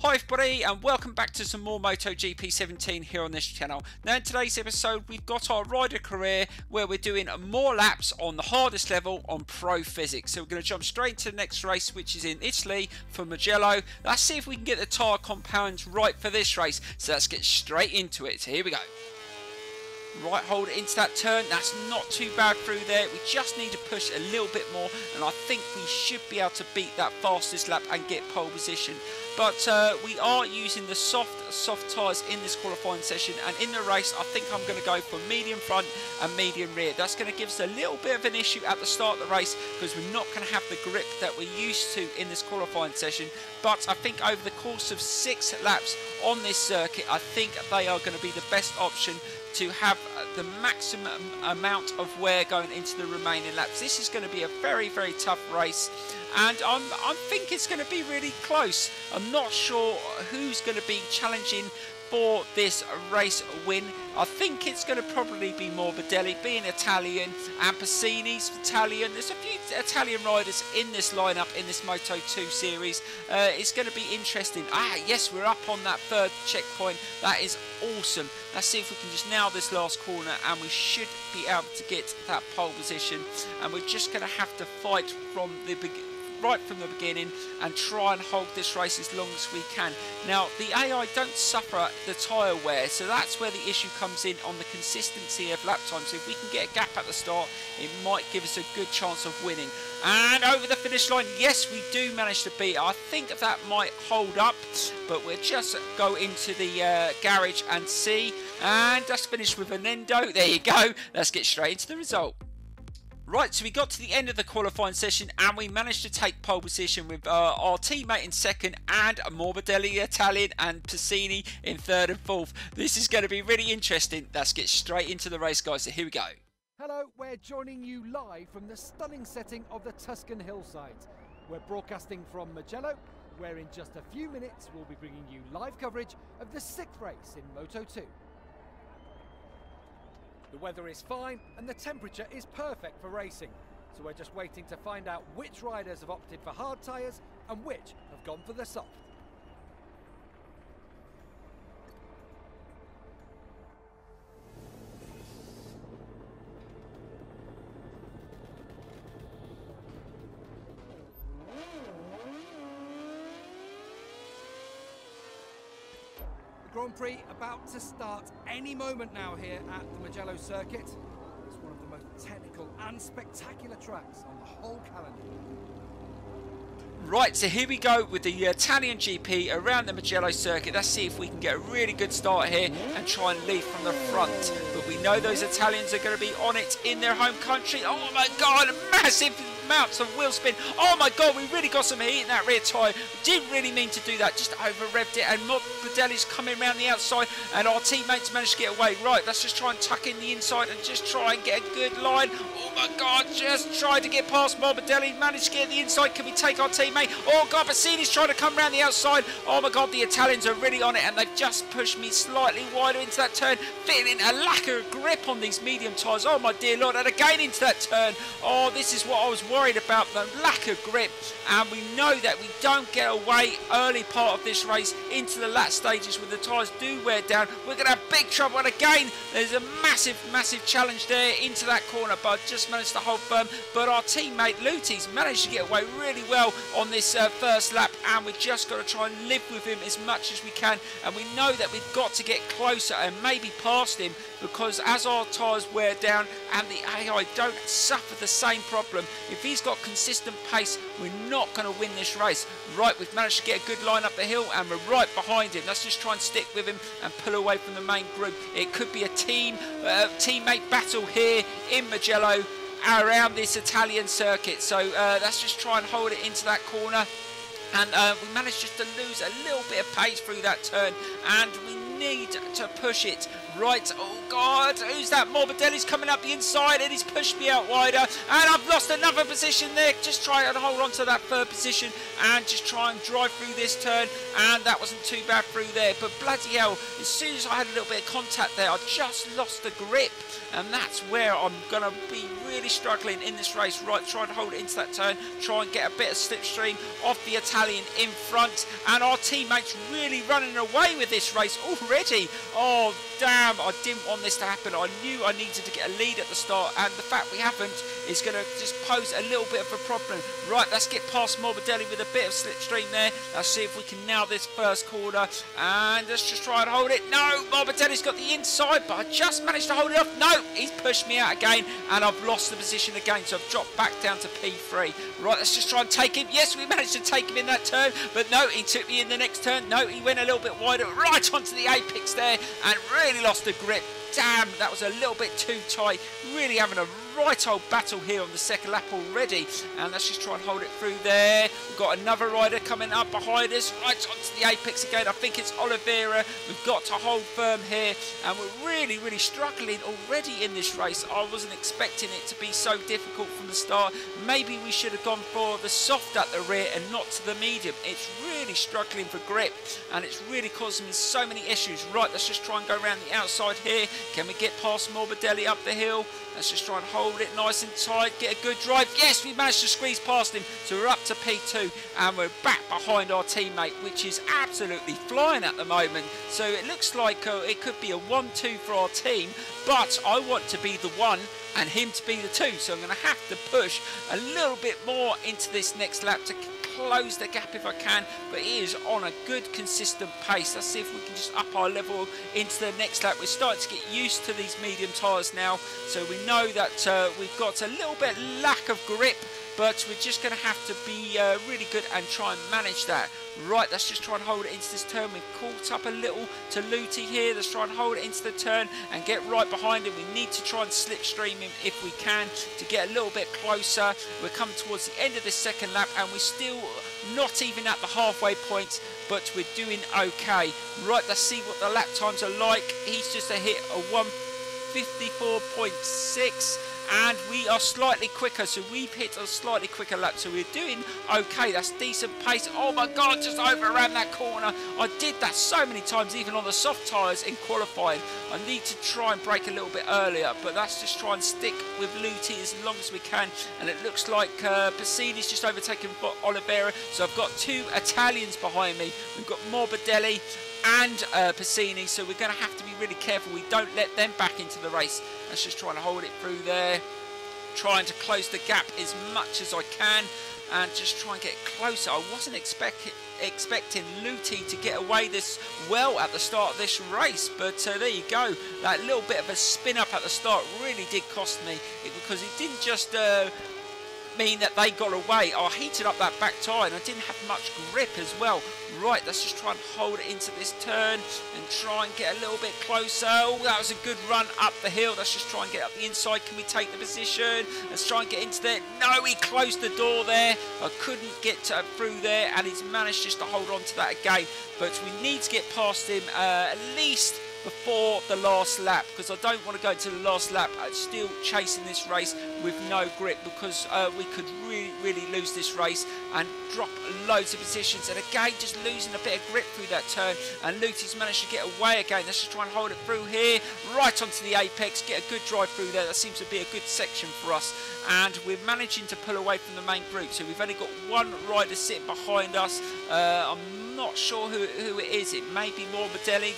Hi everybody and welcome back to some more MotoGP 17 here on this channel. Now in today's episode we've got our rider career where we're doing more laps on the hardest level on Pro Physics. So we're going to jump straight to the next race, which is in Italy for Mugello. Let's see if we can get the tyre compounds right for this race. So let's get straight into it. So here we go. Right, hold it into that turn. That's not too bad through there. We just need to push a little bit more and I think we should be able to beat that fastest lap and get pole position. But we are using the soft tyres in this qualifying session, and in the race I think I'm going to go for medium front and medium rear. That's going to give us a little bit of an issue at the start of the race because we're not going to have the grip that we're used to in this qualifying session. But I think over the course of 6 laps on this circuit, I think they are going to be the best option to have the maximum amount of wear going into the remaining laps. This is going to be a very, very tough race, and I think it's going to be really close. I'm not sure who's going to be challenging for this race win. I think it's going to probably be Morbidelli, being Italian, and Passini's Italian. There's a few Italian riders in this lineup in this Moto2 series. It's going to be interesting. Yes, we're up on that 3rd checkpoint. That is awesome. Let's see if we can just nail this last corner and we should be able to get that pole position. And we're just going to have to fight from the beginning. Right from the beginning and try and hold this race as long as we can. Now the AI don't suffer the tyre wear, so that's where the issue comes in on the consistency of lap time. So if we can get a gap at the start, it might give us a good chance of winning. And over the finish line, yes, we do manage to beat it. I think that might hold up, but we'll just go into the garage and see. And just finish with an endo. There you go. Let's get straight into the result. Right, so we got to the end of the qualifying session and we managed to take pole position with our teammate in 2nd and Morbidelli Italian and Passini in 3rd and 4th. This is going to be really interesting. Let's get straight into the race, guys. So here we go. Hello, we're joining you live from the stunning setting of the Tuscan hillsides. We're broadcasting from Mugello, where in just a few minutes we'll be bringing you live coverage of the 6th race in Moto2. The weather is fine and the temperature is perfect for racing, so we're just waiting to find out which riders have opted for hard tyres and which have gone for the soft. Grand Prix about to start any moment now here at the Mugello circuit. It's one of the most technical and spectacular tracks on the whole calendar. Right, so here we go with the Italian GP around the Mugello circuit. Let's see if we can get a really good start here and try and lead from the front. But we know those Italians are going to be on it in their home country. Oh my God, massive amounts of wheel spin. Oh my God, we really got some heat in that rear tyre. Didn't really mean to do that, just over revved it, and Morbidelli's coming around the outside and our teammates managed to get away. Right, let's just try and tuck in the inside and just try and get a good line. Oh my God, just tried to get past Morbidelli, managed to get the inside. Can we take our teammate? Oh God, Passini's trying to come around the outside. Oh my God, the Italians are really on it and they've just pushed me slightly wider into that turn, feeling a lack of grip on these medium tyres. Oh my dear Lord, and again into that turn. Oh, this is what I was worried about, the lack of grip, and we know that we don't get away early part of this race into the last stages when the tyres do wear down. We're going to have big trouble, and again there's a massive challenge there into that corner, but just managed to hold firm. But our teammate Luti's managed to get away really well on this first lap, and we've just got to try and live with him as much as we can, and we know that we've got to get closer and maybe past him, because as our tyres wear down and the AI don't suffer the same problem, if he's got consistent pace, we're not going to win this race. Right, we've managed to get a good line up the hill and we're right behind him. Let's just try and stick with him and pull away from the main group. It could be a teammate battle here in Mugello around this Italian circuit. So let's just try and hold it into that corner. And we managed just to lose a little bit of pace through that turn, and we need to push it. Right, oh God, who's that? Morbidelli's coming up the inside and he's pushed me out wider, and I've lost another position there. Just try and hold on to that 3rd position and just try and drive through this turn, and that wasn't too bad through there. But bloody hell, as soon as I had a little bit of contact there, I just lost the grip, and that's where I'm going to be really struggling in this race. Right, try and hold it into that turn, try and get a bit of slipstream off the attack Italian in front, and our teammates really running away with this race already. Oh damn, I didn't want this to happen. I knew I needed to get a lead at the start, and the fact we haven't is going to just pose a little bit of a problem. Right, let's get past Morbidelli with a bit of slipstream there. Let's see if we can nail this first corner, and let's just try and hold it. No, Morbidelli's got the inside, but I just managed to hold it off. No, he's pushed me out again, and I've lost the position again, so I've dropped back down to P3. Right, let's just try and take him. Yes, we managed to take him in that turn, but no, he took me in the next turn. No, he went a little bit wider, right onto the apex there, and really lost the grip. Damn, that was a little bit too tight. Really having a right old battle here on the second lap already, and let's just try and hold it through there. We've got another rider coming up behind us, right onto the apex again. I think it's Oliveira. We've got to hold firm here, and we're really struggling already in this race. I wasn't expecting it to be so difficult from the start. Maybe we should have gone for the soft at the rear and not to the medium. It's really struggling for grip, and it's really causing me so many issues. Right, let's just try and go around the outside here. Can we get past Morbidelli up the hill? Let's just try and hold it nice and tight, get a good drive. Yes, we managed to squeeze past him, so we're up to P2, and we're back behind our teammate, which is absolutely flying at the moment. So it looks like it could be a 1-2 for our team, but I want to be the 1 and him to be the 2, so I'm going to have to push a little bit more into this next lap to close the gap if I can, but he is on a good consistent pace. Let's see if we can just up our level into the next lap. We're starting to get used to these medium tyres now, so we know that we've got a little bit lack of grip, but we're just going to have to be really good and try and manage that. Right, let's just try and hold it into this turn. We've caught up a little to Luti here. Let's try and hold it into the turn and get right behind him. We need to try and slipstream him if we can to get a little bit closer. We're coming towards the end of this second lap, and we're still not even at the halfway point, but we're doing okay. Right, let's see what the lap times are like. He's just hit a 1:54.6. and we are slightly quicker, so we've hit a slightly quicker lap, so we're doing okay. That's decent pace. Oh my god, just overran that corner. I did that so many times, even on the soft tyres in qualifying. I need to try and brake a little bit earlier, but let's just try and stick with Luti as long as we can. And it looks like Piscini's just overtaken for Oliveira, so I've got 2 Italians behind me. We've got Morbidelli and Piscini, so we're going to have to be really careful we don't let them back into the race. Let's just try and hold it through there, trying to close the gap as much as I can and just try and get closer. I wasn't expecting Luti to get away this well at the start of this race, but there you go. That little bit of a spin up at the start really did cost me, because it didn't just mean that they got away. I heated up that back tyre and I didn't have much grip as well. Right, let's just try and hold it into this turn and try and get a little bit closer. Oh, that was a good run up the hill. Let's just try and get up the inside. Can we take the position? Let's try and get into there. No, he closed the door there. I couldn't get through there, and he's managed just to hold on to that again. But we need to get past him at least before the last lap, because I don't want to go to the last lap still chasing this race with no grip, because we could really lose this race and drop loads of positions, and again just losing a bit of grip through that turn. And Luti's managed to get away again. Let's just try and hold it through here, right onto the apex, get a good drive through there. That seems to be a good section for us, and we're managing to pull away from the main group, so we've only got 1 rider sitting behind us. I'm not sure who it is. It may be Morbidelli.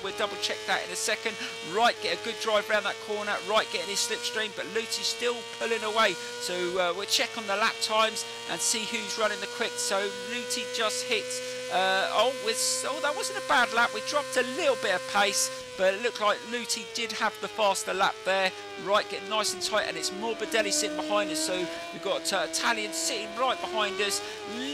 We'll double check that in a second. Right, get a good drive around that corner. Right, getting his slipstream, but Luti's still pulling away. So we'll check on the lap times and see who's running the quick. So Luti just hit. That wasn't a bad lap. We dropped a little bit of pace, but it looked like Luti did have the faster lap there. Right, getting nice and tight, and it's Morbidelli sitting behind us. So we've got Italian sitting right behind us,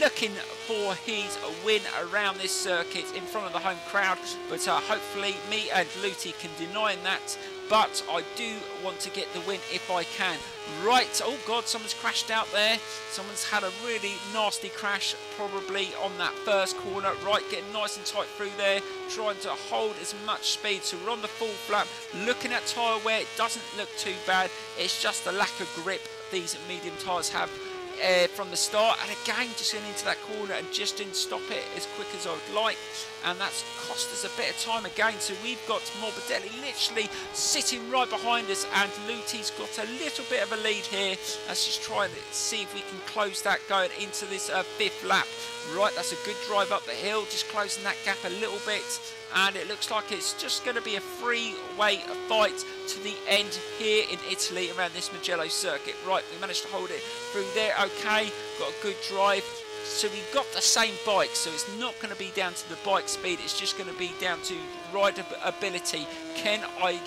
looking for his win around this circuit in front of the home crowd. But hopefully me and Luti can deny that. But I do want to get the win if I can. Right, oh god, someone's crashed out there. Someone's had a really nasty crash, probably on that first corner. Right, getting nice and tight through there, trying to hold as much speed. So we're on the full flap, looking at tyre wear. It doesn't look too bad. It's just the lack of grip these medium tyres have. from the start, and again just went into that corner and just didn't stop it as quick as I would like, and that's cost us a bit of time again. So we've got Morbidelli literally sitting right behind us, and Luti's got a little bit of a lead here. Let's just try and see if we can close that going into this 5th lap. Right, that's a good drive up the hill, just closing that gap a little bit, and it looks like it's just going to be a three-way fight to the end here in Italy around this Mugello circuit. Right, we managed to hold it through there. Okay, got a good drive. So we've got the same bike, so it's not going to be down to the bike speed, it's just going to be down to rider ability. Can I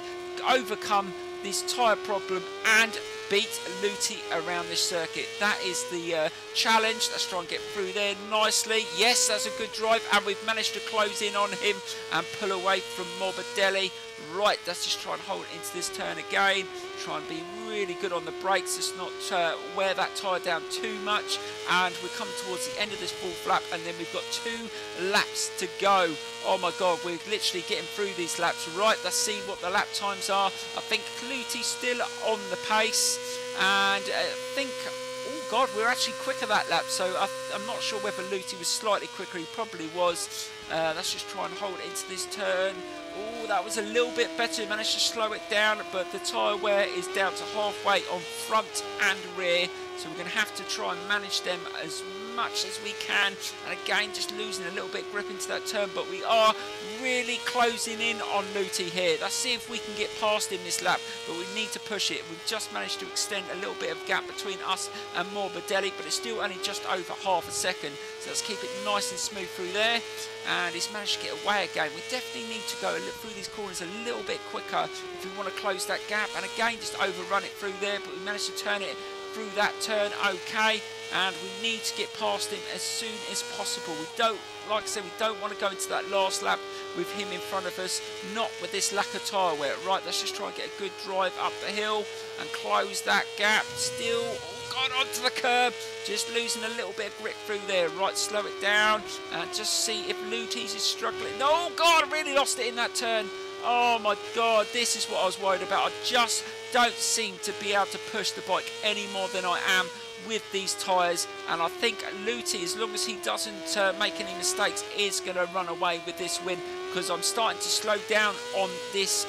overcome this tyre problem and beat Luti around this circuit? That is the challenge. Let's try and get through there nicely. Yes, that's a good drive, and we've managed to close in on him and pull away from Morbidelli. Right, let's just try and hold it into this turn again. Try and be really good on the brakes. Let's not wear that tyre down too much. And we're coming towards the end of this 4th lap, and then we've got 2 laps to go. Oh my God, we're literally getting through these laps. Right, let's see what the lap times are. I think Luti's still on the pace, and I think, oh God, we're actually quicker that lap. So I'm not sure whether Luti was slightly quicker. He probably was. Let's just try and hold it into this turn. Oh, that was a little bit better. Managed to slow it down, but the tyre wear is down to halfway on front and rear. So we're going to have to try and manage them as much as we can. And again, just losing a little bit grip into that turn, but we are really closing in on Luti here. Let's see if we can get past him this lap, but we need to push it. We've just managed to extend a little bit of gap between us and Morbidelli, but it's still only just over half a second. So let's keep it nice and smooth through there. And he's managed to get away again. We definitely need to go through these corners a little bit quicker if we want to close that gap. And again, just overrun it through there, but we managed to turn it through that turn okay, and we need to get past him as soon as possible. We don't, like I said, we don't want to go into that last lap with him in front of us, not with this lack of tyre wear. Right, let's just try and get a good drive up the hill and close that gap. Still, oh God, onto the curb, just losing a little bit of grip through there. Right, slow it down and just see if Lutis is struggling. Oh God, I really lost it in that turn. Oh my God, this is what I was worried about. I just don't seem to be able to push the bike any more than I am with these tyres, and I think Luti, as long as he doesn't make any mistakes, is going to run away with this win, because I'm starting to slow down on this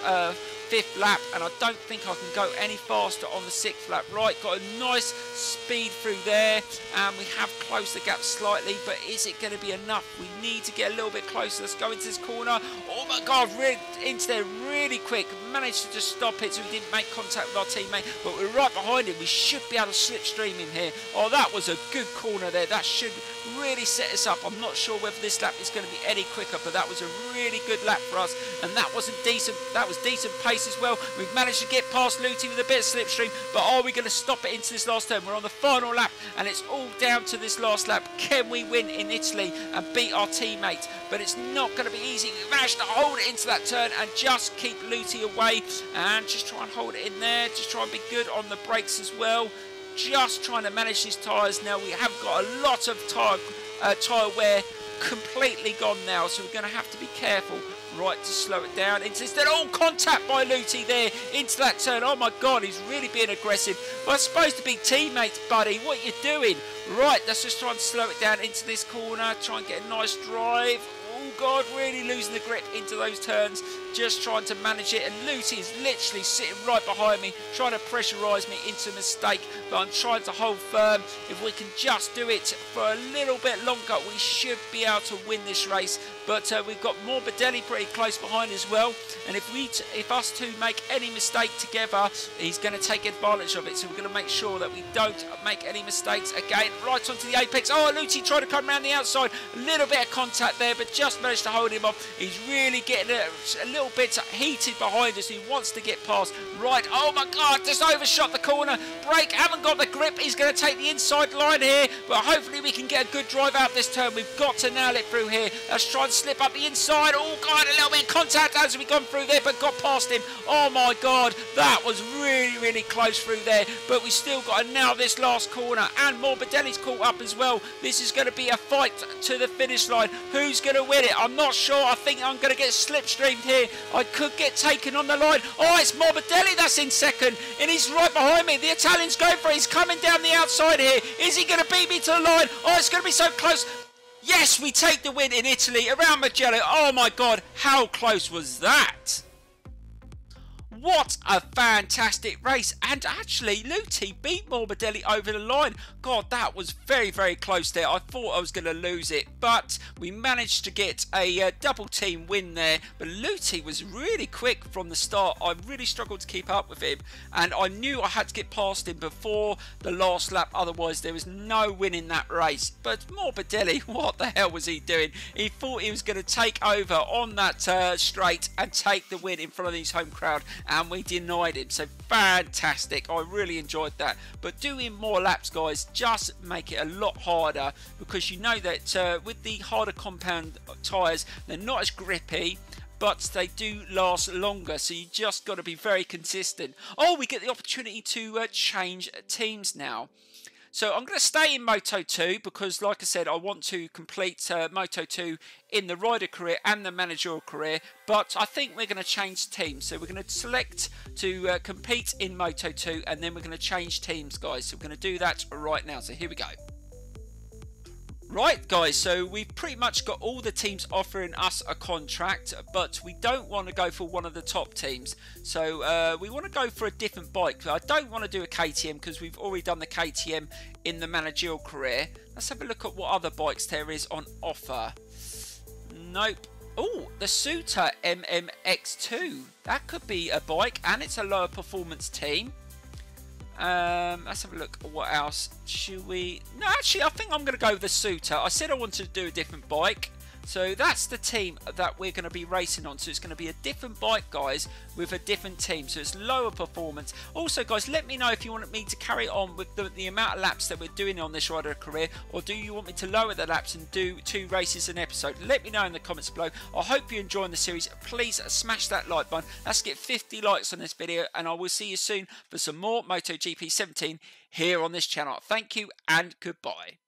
5th lap, and I don't think I can go any faster on the 6th lap. Right, got a nice speed through there, and we have closed the gap slightly, but is it going to be enough? We need to get a little bit closer. Let's go into this corner. Oh my God, really into there really quick. Managed to just stop it so we didn't make contact with our teammate, but we're right behind him. We should be able to slipstream him here. Oh, that was a good corner there. That should really set us up. I'm not sure whether this lap is going to be any quicker, but that was a really good lap for us, and that wasn't decent. That was decent pace as well. We've managed to get past Luti with a bit of slipstream, but are we going to stop it into this last turn? We're on the final lap, and it's all down to this last lap. Can we win in Italy and beat our teammate? But it's not going to be easy. We managed to hold it into that turn and just keep Luti away, and just try and hold it in there. Just try and be good on the brakes as well. Just trying to manage these tyres. Now we have got a lot of tyre wear completely gone now, so we're going to have to be careful. Right, to slow it down. Instead, all contact by Luti there into that turn. Oh my God, he's really being aggressive. Well, it's supposed to be teammates, buddy. What are you doing? Right, let's just try and slow it down into this corner. Try and get a nice drive. Oh God, really losing the grip into those turns. Just trying to manage it, and Luti is literally sitting right behind me, trying to pressurise me into a mistake, but I'm trying to hold firm. If we can just do it for a little bit longer, we should be able to win this race. But we've got Morbidelli pretty close behind as well, and if us two make any mistake together, he's going to take advantage of it. So we're going to make sure that we don't make any mistakes. Again, right onto the apex. Oh, Luti tried to come around the outside. A little bit of contact there, but just managed to hold him off. He's really getting a little bit heated behind us. He wants to get past. Right, oh my God, just overshot the corner. Brake, haven't got the grip. He's going to take the inside line here, but hopefully we can get a good drive out this turn. We've got to nail it through here. Let's try and slip up the inside. Oh God, a little bit of contact as we've gone through there, but got past him. Oh my God, that was really, really close through there, but we still got to nail this last corner, and Morbidelli's caught up as well. This is going to be a fight to the finish line. Who's going to win it? I'm not sure. I think I'm going to get slipstreamed here I could get taken on the line. Oh, it's Morbidelli that's in second, and he's right behind me. The Italian's going for it. He's coming down the outside here. Is he going to beat me to the line? Oh, it's going to be so close. Yes, we take the win in Italy around Mugello. Oh my God, how close was that? What a fantastic race. And actually, Lutti beat Morbidelli over the line. God, that was very, very close there. I thought I was going to lose it, but we managed to get a double team win there. But Lutti was really quick from the start. I really struggled to keep up with him, and I knew I had to get past him before the last lap. Otherwise, there was no win in that race. But Morbidelli, what the hell was he doing? He thought he was going to take over on that straight and take the win in front of his home crowd, and we denied him. So fantastic. I really enjoyed that. But doing more laps, guys, just make it a lot harder, because you know that with the harder compound tyres, they're not as grippy, but they do last longer, so you just got to be very consistent. Oh, we get the opportunity to change teams now. So I'm going to stay in Moto 2 because, like I said, I want to complete Moto 2 in the rider career and the managerial career. But I think we're going to change teams. So we're going to select to compete in Moto 2, and then we're going to change teams, guys. So we're going to do that right now. So here we go. Right, guys, so we've pretty much got all the teams offering us a contract, but we don't want to go for one of the top teams. So we want to go for a different bike. I don't want to do a KTM because we've already done the KTM in the managerial career. Let's have a look at what other bikes there is on offer. Nope. Oh, the Suter MMX2. That could be a bike, and it's a lower performance team. Let's have a look at what else. Should we? No, actually, I think I'm going to go with the Suter. I said I wanted to do a different bike, so that's the team that we're going to be racing on. So it's going to be a different bike, guys, with a different team. So it's lower performance. Also, guys, let me know if you want me to carry on with the amount of laps that we're doing on this rider career, or do you want me to lower the laps and do 2 races an episode? Let me know in the comments below. I hope you're enjoying the series. Please smash that like button. Let's get 50 likes on this video, and I will see you soon for some more MotoGP 17 here on this channel. Thank you and goodbye.